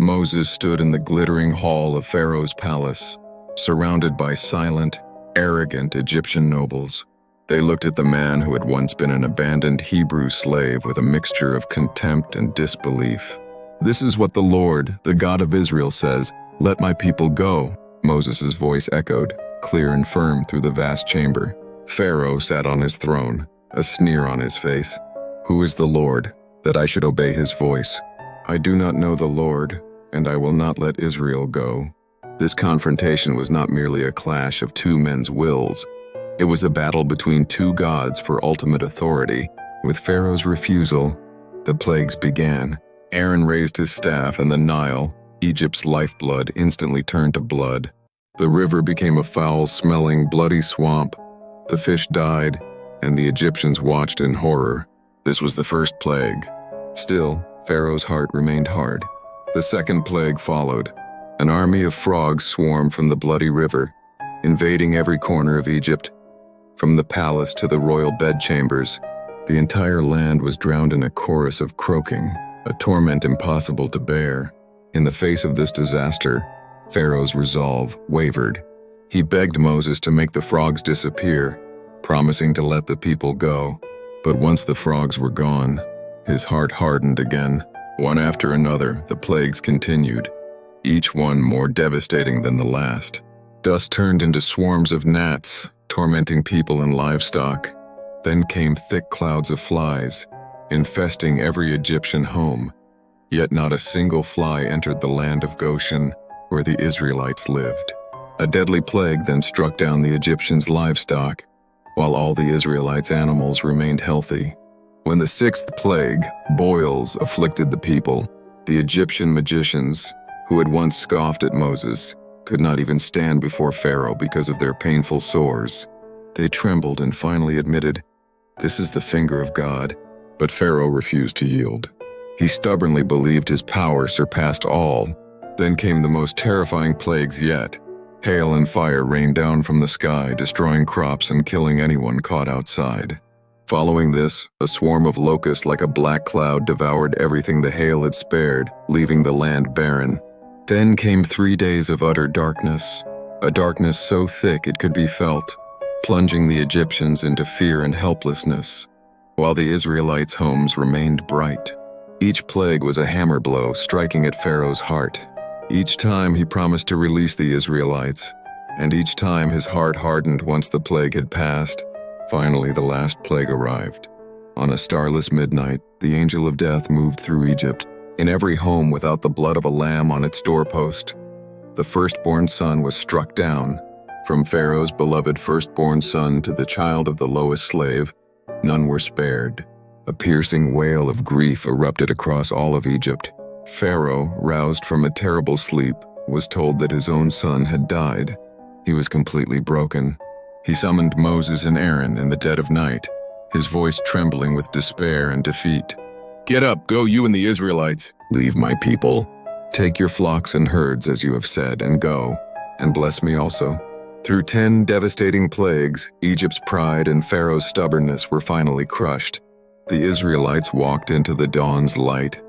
Moses stood in the glittering hall of Pharaoh's palace, surrounded by silent, arrogant Egyptian nobles. They looked at the man who had once been an abandoned Hebrew slave with a mixture of contempt and disbelief. "This is what the Lord, the God of Israel, says, 'Let my people go,'" Moses' voice echoed, clear and firm through the vast chamber. Pharaoh sat on his throne, a sneer on his face. "Who is the Lord, that I should obey his voice? I do not know the Lord, and I will not let Israel go." This confrontation was not merely a clash of two men's wills. It was a battle between two gods for ultimate authority. With Pharaoh's refusal, the plagues began. Aaron raised his staff, and the Nile, Egypt's lifeblood, instantly turned to blood. The river became a foul-smelling, bloody swamp. The fish died, and the Egyptians watched in horror. This was the first plague. Still, Pharaoh's heart remained hard. The second plague followed. An army of frogs swarmed from the bloody river, invading every corner of Egypt. From the palace to the royal bedchambers, the entire land was drowned in a chorus of croaking, a torment impossible to bear. In the face of this disaster, Pharaoh's resolve wavered. He begged Moses to make the frogs disappear, promising to let the people go. But once the frogs were gone, his heart hardened again. One after another, the plagues continued, each one more devastating than the last. Dust turned into swarms of gnats, tormenting people and livestock. Then came thick clouds of flies, infesting every Egyptian home. Yet not a single fly entered the land of Goshen, where the Israelites lived. A deadly plague then struck down the Egyptians' livestock, while all the Israelites' animals remained healthy. When the sixth plague, boils, afflicted the people, the Egyptian magicians, who had once scoffed at Moses, could not even stand before Pharaoh because of their painful sores. They trembled and finally admitted, "This is the finger of God." But Pharaoh refused to yield. He stubbornly believed his power surpassed all. Then came the most terrifying plagues yet. Hail and fire rained down from the sky, destroying crops and killing anyone caught outside. Following this, a swarm of locusts like a black cloud devoured everything the hail had spared, leaving the land barren. Then came 3 days of utter darkness, a darkness so thick it could be felt, plunging the Egyptians into fear and helplessness, while the Israelites' homes remained bright. Each plague was a hammer blow striking at Pharaoh's heart. Each time he promised to release the Israelites, and each time his heart hardened once the plague had passed. Finally, the last plague arrived. On a starless midnight, the angel of death moved through Egypt, in every home without the blood of a lamb on its doorpost. The firstborn son was struck down. From Pharaoh's beloved firstborn son to the child of the lowest slave, none were spared. A piercing wail of grief erupted across all of Egypt. Pharaoh, roused from a terrible sleep, was told that his own son had died. He was completely broken. He summoned Moses and Aaron in the dead of night, his voice trembling with despair and defeat. "Get up, go you and the Israelites. Leave my people. Take your flocks and herds as you have said, and go, and bless me also." Through 10 devastating plagues, Egypt's pride and Pharaoh's stubbornness were finally crushed. The Israelites walked into the dawn's light,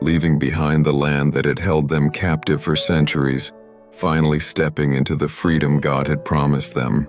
leaving behind the land that had held them captive for centuries, finally stepping into the freedom God had promised them.